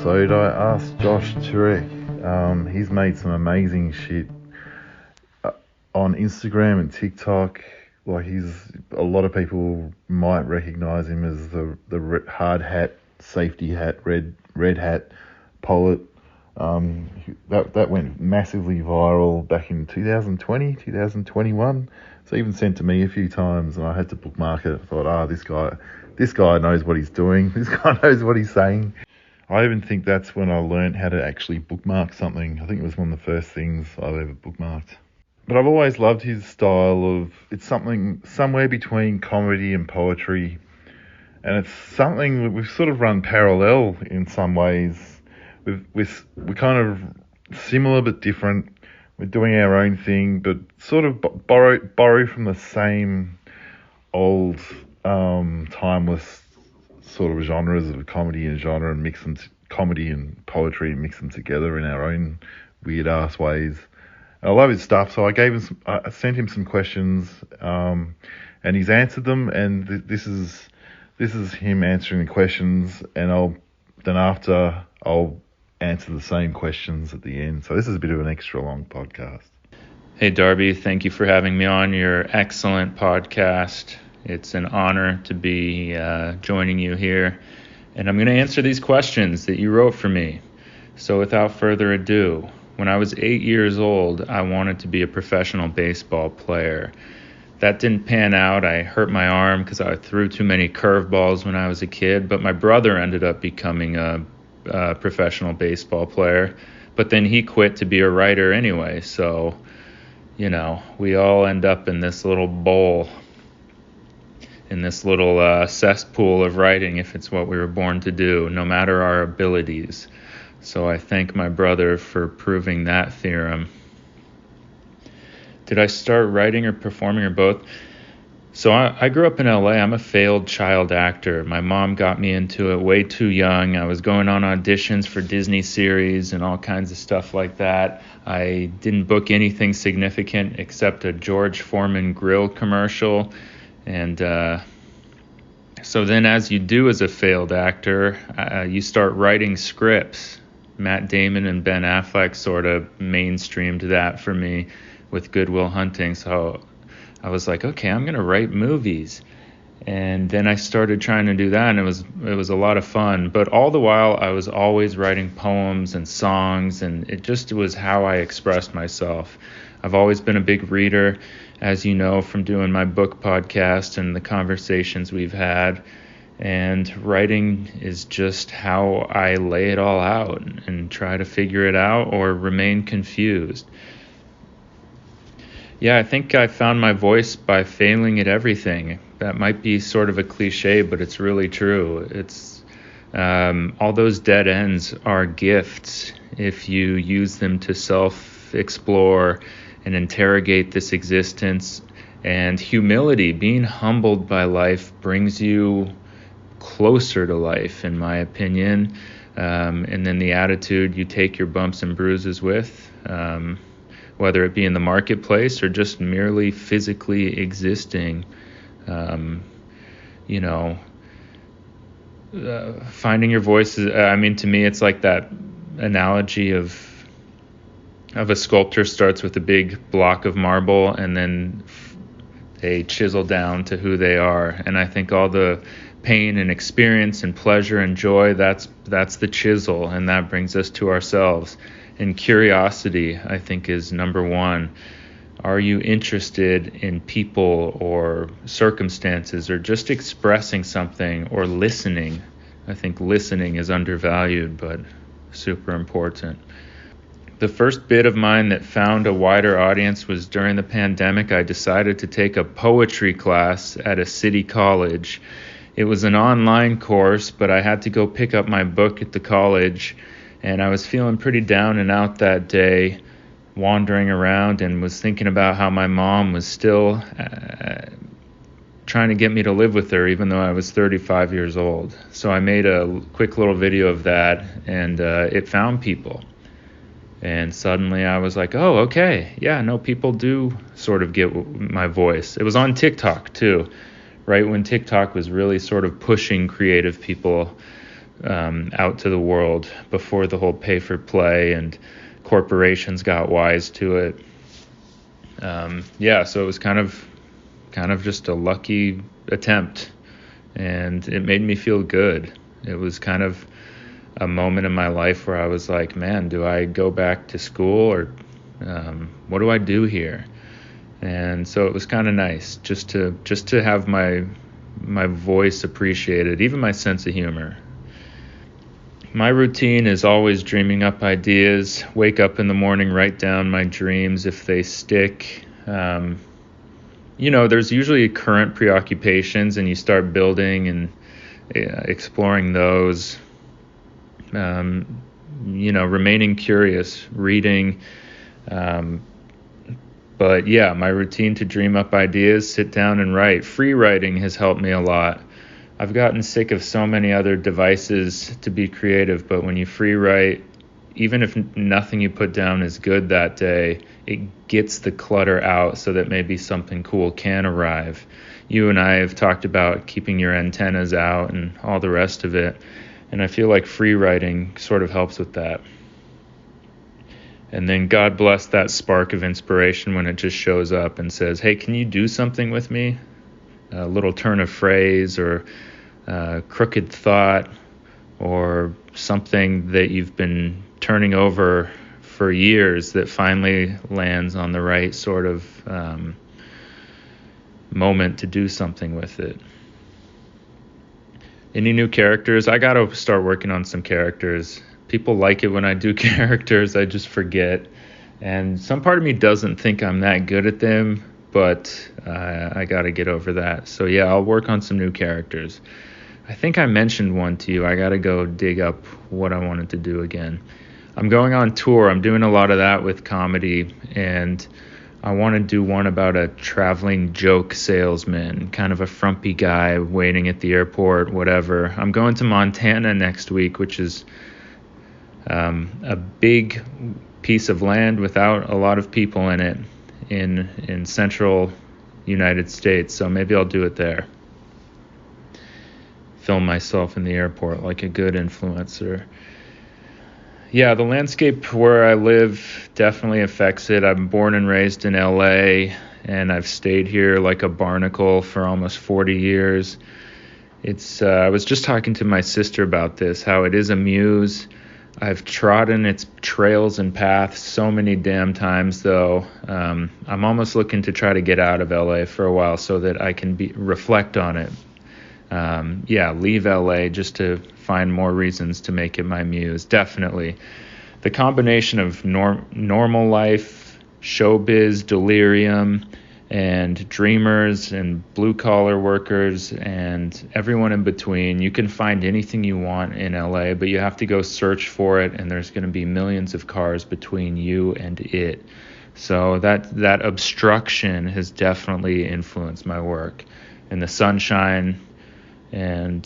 episode, I asked Josh Turek. He's made some amazing shit on Instagram and TikTok. Like a lot of people might recognize him as the hard hat, safety hat, red hat poet. That went massively viral back in 2020, 2021. So even sent to me a few times, and I had to bookmark it. I thought, this guy knows what he's doing. This guy knows what he's saying. I even think that's when I learned how to actually bookmark something. I think it was one of the first things I've ever bookmarked. But I've always loved his style it's something somewhere between comedy and poetry. And it's something that we've sort of run parallel in some ways. We're kind of similar but different. We're doing our own thing, but sort of borrow from the same old timeless sort of genres of comedy and genre, and mix them comedy and poetry and mix them together in our own weird ass ways. And I love his stuff, so I sent him some questions, and he's answered them. And this is him answering the questions, and I'll answer the same questions at the end. So this is a bit of an extra long podcast. Hey Darby, thank you for having me on your excellent podcast. It's an honor to be joining you here, and I'm going to answer these questions that you wrote for me. So without further ado, when I was 8 years old, I wanted to be a professional baseball player. That didn't pan out. I hurt my arm because I threw too many curveballs when I was a kid, but my brother ended up becoming a professional baseball player, but then he quit to be a writer anyway. So, we all end up in this little bowl, in this little cesspool of writing, if it's what we were born to do, no matter our abilities. So I thank my brother for proving that theorem. Did I start writing or performing or both? So I grew up in LA. I'm a failed child actor. My mom got me into it way too young. I was going on auditions for Disney series and all kinds of stuff like that. I didn't book anything significant except a George Foreman grill commercial. And so then, as you do as a failed actor, you start writing scripts. Matt Damon and Ben Affleck sort of mainstreamed that for me with Good Will Hunting. So I was like, okay, I'm going to write movies. And then I started trying to do that, and it was a lot of fun. But all the while, I was always writing poems and songs, and it was how I expressed myself. I've always been a big reader, as you know, from doing my book podcast and the conversations we've had. And writing is just how I lay it all out and try to figure it out or remain confused. Yeah, I think I found my voice by failing at everything. That might be sort of a cliche, but it's really true. It's all those dead ends are gifts if you use them to self-explore and interrogate this existence. And humility, being humbled by life, brings you closer to life, in my opinion. And then the attitude you take your bumps and bruises with, whether it be in the marketplace or just merely physically existing, finding your voice is, to me, it's like that analogy of a sculptor starts with a big block of marble and then they chisel down to who they are. And I think all the pain and experience and pleasure and joy, that's the chisel, and that brings us to ourselves. And curiosity, I think, is number one. Are you interested in people or circumstances or just expressing something or listening? I think listening is undervalued, but super important. The first bit of mine that found a wider audience was during the pandemic. I decided to take a poetry class at a city college. It was an online course, but I had to go pick up my book at the college, and I was feeling pretty down and out that day, wandering around, and was thinking about how my mom was still trying to get me to live with her, even though I was 35 years old. So I made a quick little video of that, and it found people. And suddenly I was like, oh, okay, yeah, no, people do sort of get my voice. It was on TikTok, too, right when TikTok was really sort of pushing creative people out to the world before the whole pay for play and corporations got wise to it. So it was kind of just a lucky attempt, and it made me feel good. It was kind of a moment in my life where I was like, man, do I go back to school, or what do I do here? And so it was kind of nice just to have my voice appreciated, even my sense of humor. My routine is always dreaming up ideas, wake up in the morning, write down my dreams if they stick. There's usually current preoccupations, and you start building and exploring those. Remaining curious, reading. But yeah, my routine to dream up ideas, sit down and write. Free writing has helped me a lot. I've gotten sick of so many other devices to be creative, but when you free write, even if nothing you put down is good that day, it gets the clutter out so that maybe something cool can arrive. You and I have talked about keeping your antennas out and all the rest of it, and I feel like free writing sort of helps with that. And then God bless that spark of inspiration when it just shows up and says, hey, can you do something with me? A little turn of phrase, or crooked thought, or something that you've been turning over for years that finally lands on the right sort of moment to do something with it. Any new characters? I got to start working on some characters. People like it when I do characters. I just forget. And some part of me doesn't think I'm that good at them, but I got to get over that. So yeah, I'll work on some new characters. I think I mentioned one to you. I got to go dig up what I wanted to do again. I'm going on tour. I'm doing a lot of that with comedy, and I want to do one about a traveling joke salesman, kind of a frumpy guy waiting at the airport, whatever. I'm going to Montana next week, which is a big piece of land without a lot of people in it in central United States. So maybe I'll do it there. Film myself in the airport like a good influencer. Yeah, the landscape where I live definitely affects it. I'm born and raised in LA, and I've stayed here like a barnacle for almost 40 years. I was just talking to my sister about this, how it is a muse. I've trodden its trails and paths so many damn times, though. I'm almost looking to try to get out of LA for a while so that I can reflect on it. Leave LA just to find more reasons to make it my muse. Definitely. The combination of normal life, showbiz, delirium, and dreamers and blue-collar workers and everyone in between. You can find anything you want in LA, but you have to go search for it, and there's going to be millions of cars between you and it. So that obstruction has definitely influenced my work. And the sunshine and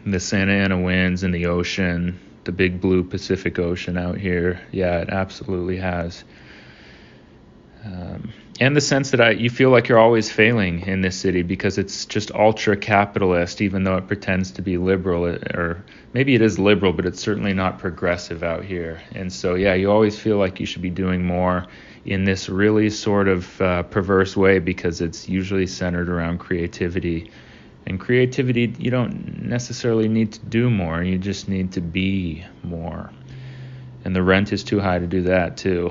the Santa Ana winds and the ocean, the big blue Pacific Ocean out here, yeah, it absolutely has. And the sense that you feel like you're always failing in this city because it's just ultra capitalist, even though it pretends to be liberal, or maybe it is liberal, but it's certainly not progressive out here. And so, yeah, you always feel like you should be doing more in this really sort of perverse way, because it's usually centered around creativity. And creativity, you don't necessarily need to do more. You just need to be more. And the rent is too high to do that, too.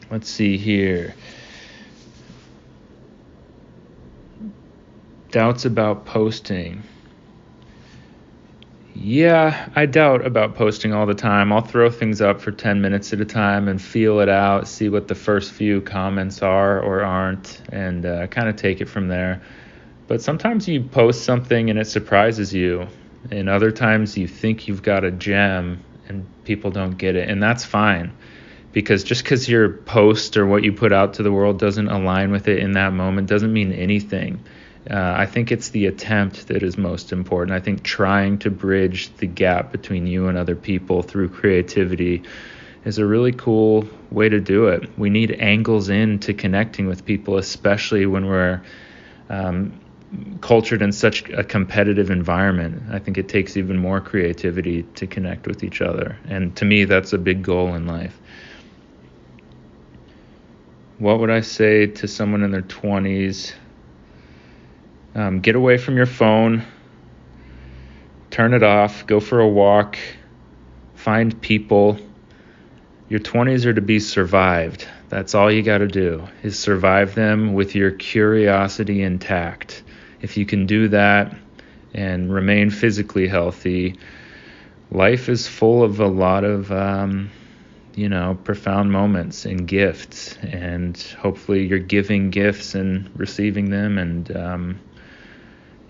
Let's see here. Doubts about posting. Yeah, I doubt about posting all the time. I'll throw things up for 10 minutes at a time and feel it out, see what the first few comments are or aren't, and kind of take it from there. But sometimes you post something and it surprises you, and other times you think you've got a gem and people don't get it, and that's fine. Because just because your post or what you put out to the world doesn't align with it in that moment doesn't mean anything. I think it's the attempt that is most important. I think trying to bridge the gap between you and other people through creativity is a really cool way to do it. We need angles into connecting with people, especially when we're cultured in such a competitive environment. I think it takes even more creativity to connect with each other. And to me, that's a big goal in life. What would I say to someone in their 20s? Get away from your phone, turn it off, go for a walk, find people. Your 20s are to be survived. That's all you got to do, is survive them with your curiosity intact. If you can do that and remain physically healthy, life is full of a lot of, profound moments and gifts. And hopefully you're giving gifts and receiving them. And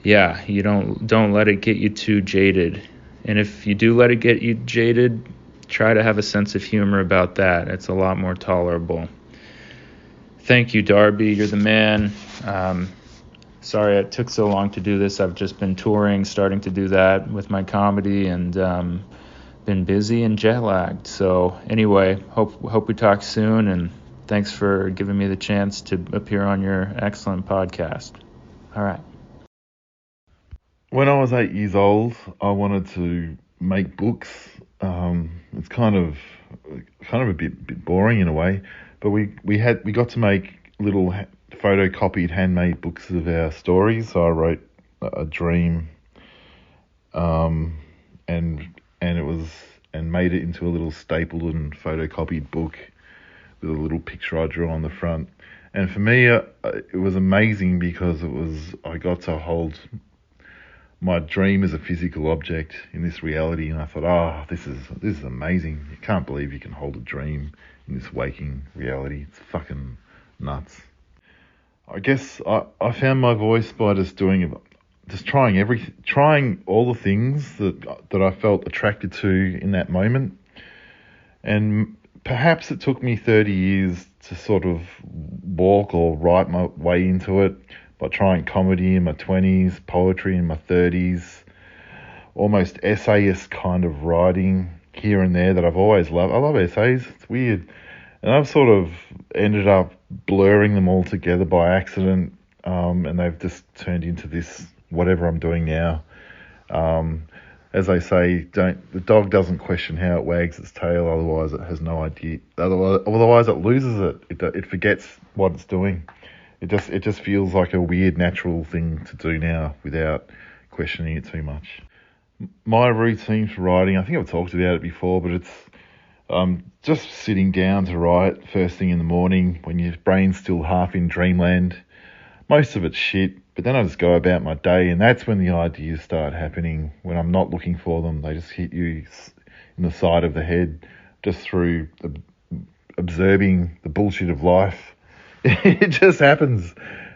you don't let it get you too jaded. And if you do let it get you jaded, try to have a sense of humor about that. It's a lot more tolerable. Thank you, Darby. You're the man. Sorry it took so long to do this. I've just been touring, starting to do that with my comedy, and been busy and jet lagged. So anyway, hope we talk soon, and thanks for giving me the chance to appear on your excellent podcast. All right. When I was 8 years old, I wanted to make books. It's kind of a bit boring in a way, but we got to make little photocopied handmade books of our stories. So I wrote a dream, and made it into a little stapled and photocopied book with a little picture I drew on the front. And for me, it was amazing because I got to hold my dream as a physical object in this reality, and I thought, this is amazing. You can't believe you can hold a dream in this waking reality. It's fucking nuts. I guess I found my voice by trying all the things that I felt attracted to in that moment. And perhaps it took me 30 years to sort of walk or write my way into it, by trying comedy in my 20s, poetry in my 30s, almost essayist kind of writing here and there that I've always loved. I love essays. It's weird. And I've sort of ended up blurring them all together by accident, and they've just turned into this whatever I'm doing now. As they say, the dog doesn't question how it wags its tail, otherwise it has no idea. Otherwise it loses it. It forgets what it's doing. It just feels like a weird natural thing to do now without questioning it too much. My routine for writing, I think I've talked about it before, but it's just sitting down to write first thing in the morning when your brain's still half in dreamland. Most of it's shit, but then I just go about my day, and that's when the ideas start happening. When I'm not looking for them, they just hit you in the side of the head just through observing the bullshit of life. It just happens.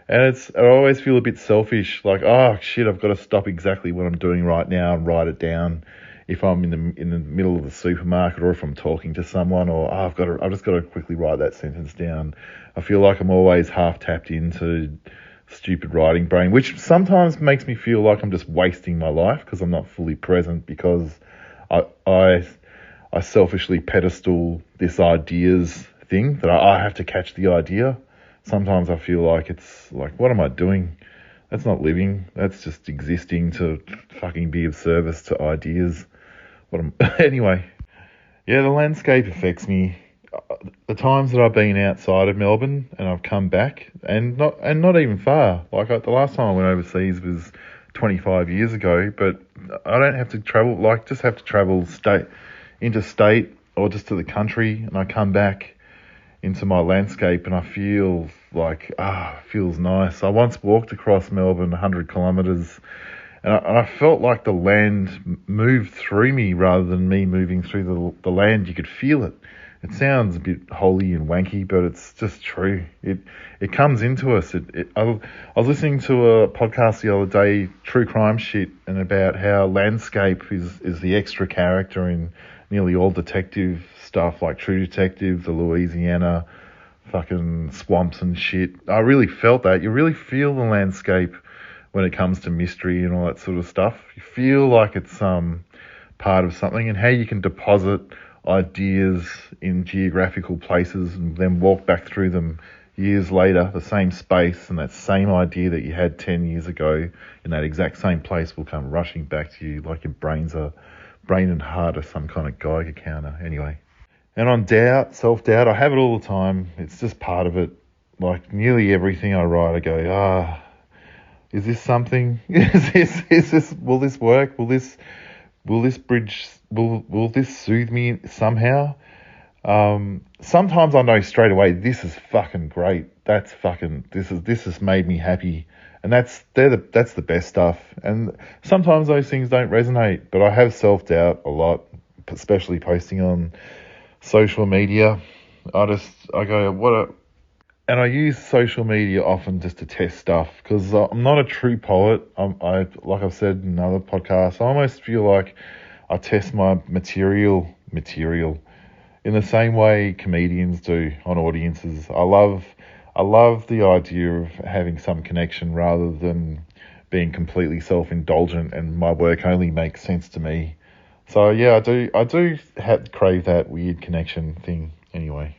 And I always feel a bit selfish, like, oh shit, I've got to stop exactly what I'm doing right now and write it down if I'm in the middle of the supermarket, or if I'm talking to someone, or I've just got to quickly write that sentence down. I feel like I'm always half tapped into stupid writing brain, which sometimes makes me feel like I'm just wasting my life because I'm not fully present, because I selfishly pedestal this ideas thing that I have to catch the idea. Sometimes I feel like it's like, what am I doing? That's not living. That's just existing to fucking be of service to ideas. Anyway, yeah, the landscape affects me. The times that I've been outside of Melbourne and I've come back, and not even far. Like the last time I went overseas was 25 years ago, but I don't have to travel. Like, just have to travel interstate or just to the country, and I come back into my landscape and I feel like, it feels nice. I once walked across Melbourne 100 kilometres and I felt like the land moved through me rather than me moving through the land. You could feel it. It sounds a bit holy and wanky, but it's just true. It comes into us. I was listening to a podcast the other day, true crime shit, and about how landscape is the extra character in nearly all detective stuff, like True Detective, the Louisiana fucking swamps and shit. I really felt that. You really feel the landscape when it comes to mystery and all that sort of stuff. You feel like it's part of something, and how you can deposit ideas in geographical places and then walk back through them years later, the same space and that same idea that you had 10 years ago in that exact same place will come rushing back to you like your brain and heart are some kind of Geiger counter. Anyway. And on self-doubt, I have it all the time. It's just part of it. Like nearly everything I write, I go, is this something? Is this, will this work? Will this soothe me somehow? Sometimes I know straight away, this is fucking great. This has made me happy. And that's the best stuff. And sometimes those things don't resonate, but I have self-doubt a lot, especially posting on social media. I go, and I use social media often just to test stuff because I'm not a true poet. Like I've said in other podcasts, I almost feel like I test my material in the same way comedians do on audiences. I love the idea of having some connection rather than being completely self-indulgent and my work only makes sense to me. So yeah, I do crave that weird connection thing anyway.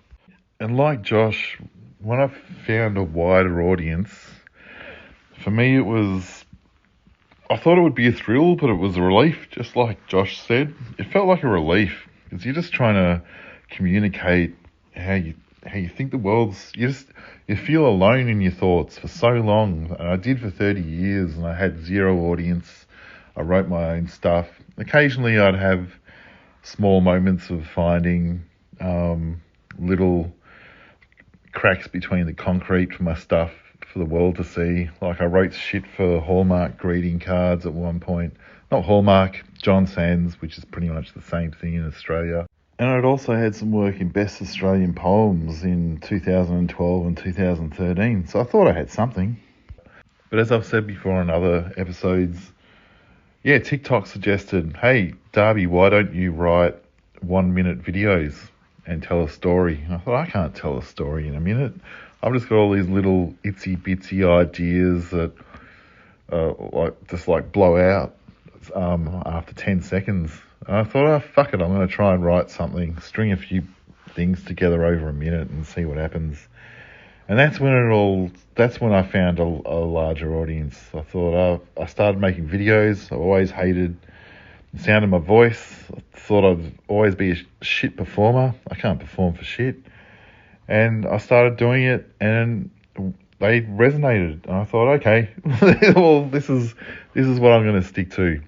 And like Josh, when I found a wider audience, for me I thought it would be a thrill, but it was a relief, just like Josh said. It felt like a relief because you're just trying to communicate how you think the world's, you feel alone in your thoughts for so long. And I did for 30 years and I had zero audience. I wrote my own stuff. Occasionally I'd have small moments of finding little cracks between the concrete for my stuff for the world to see. Like I wrote shit for Hallmark greeting cards at one point. Not Hallmark, John Sands, which is pretty much the same thing in Australia. And I'd also had some work in Best Australian Poems in 2012 and 2013. So I thought I had something. But as I've said before on other episodes, yeah, TikTok suggested, hey, Darby, why don't you write 1 minute videos and tell a story? And I thought, I can't tell a story in a minute. I've just got all these little itsy bitsy ideas that like blow out after 10 seconds. And I thought, fuck it, I'm going to try and write something, string a few things together over a minute and see what happens. And that's when I found a larger audience. I thought, I started making videos. I've always hated the sound of my voice. I thought I'd always be a shit performer. I can't perform for shit. And I started doing it and they resonated. And I thought, okay, well, this is what I'm going to stick to.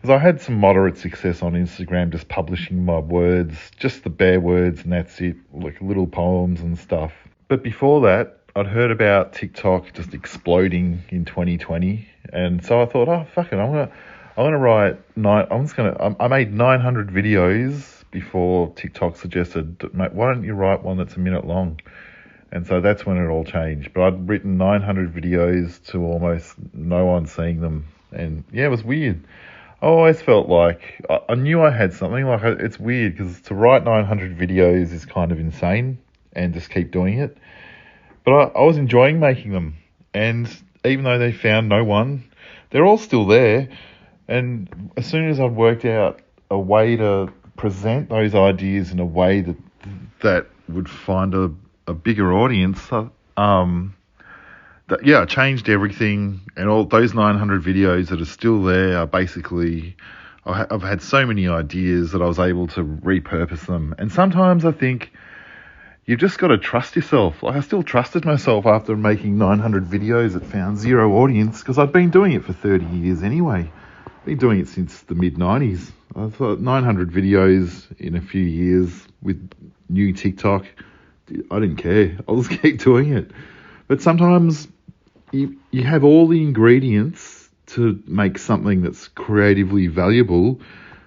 Because I had some moderate success on Instagram just publishing my words, just the bare words and that's it, like little poems and stuff. But before that, I'd heard about TikTok just exploding in 2020. And so I thought, fuck it, I made 900 videos before TikTok suggested, mate, why don't you write one that's a minute long? And so that's when it all changed. But I'd written 900 videos to almost no one seeing them. And yeah, it was weird. I always felt like I knew I had something. Like it's weird because to write 900 videos is kind of insane and just keep doing it. But I was enjoying making them. And even though they found no one, they're all still there. And as soon as I'd worked out a way to present those ideas in a way that would find a bigger audience, it changed everything. And all those 900 videos that are still there are basically, I've had so many ideas that I was able to repurpose them. And sometimes I think you've just got to trust yourself. Like I still trusted myself after making 900 videos that found zero audience because I'd been doing it for 30 years anyway. I've been doing it since the mid-90s. I thought 900 videos in a few years with new TikTok, I didn't care. I'll just keep doing it. But sometimes you have all the ingredients to make something that's creatively valuable,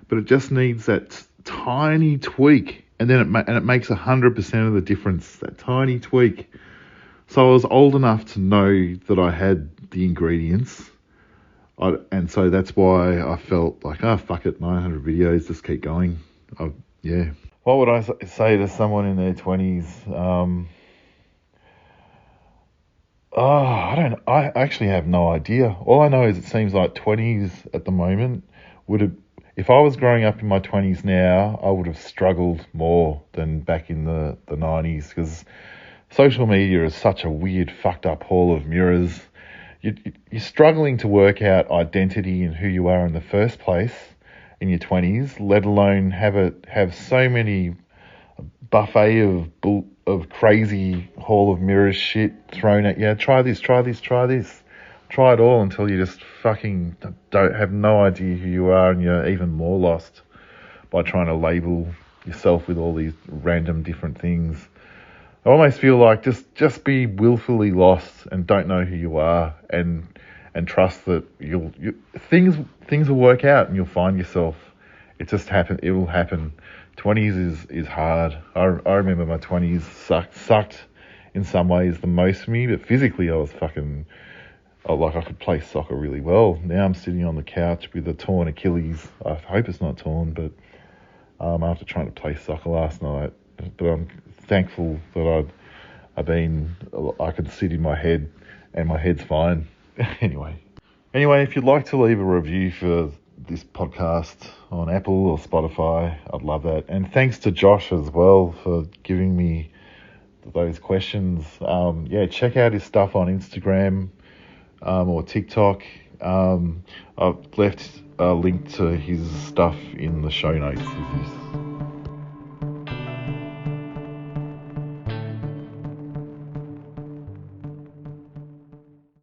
but it just needs that tiny tweak, and then it makes 100% of the difference. That tiny tweak. So I was old enough to know that I had the ingredients, and so that's why I felt like, fuck it, 900 videos, just keep going. Yeah. What would I say to someone in their 20s? I actually have no idea. All I know is it seems like 20s at the moment if I was growing up in my 20s now, I would have struggled more than back in the 90s because social media is such a weird, fucked up hall of mirrors. You're struggling to work out identity and who you are in the first place in your 20s, let alone have so many buffet of crazy hall of mirrors shit thrown at you. Try this, try this, try this. Try it all until you just fucking don't have no idea who you are, and you're even more lost by trying to label yourself with all these random different things. I almost feel like just be willfully lost and don't know who you are, and trust that things will work out and you'll find yourself. It just happen. It will happen. 20s is hard. I remember my 20s sucked in some ways the most for me, but physically I was fucking like I could play soccer really well. Now I'm sitting on the couch with a torn Achilles. I hope it's not torn, but after trying to play soccer last night, but I'm thankful that I could sit in my head and my head's fine. Anyway, if you'd like to leave a review for this podcast on Apple or Spotify, I'd love that. And thanks to Josh as well for giving me those questions. Check out his stuff on Instagram or TikTok. I've left a link to his stuff in the show notes of this.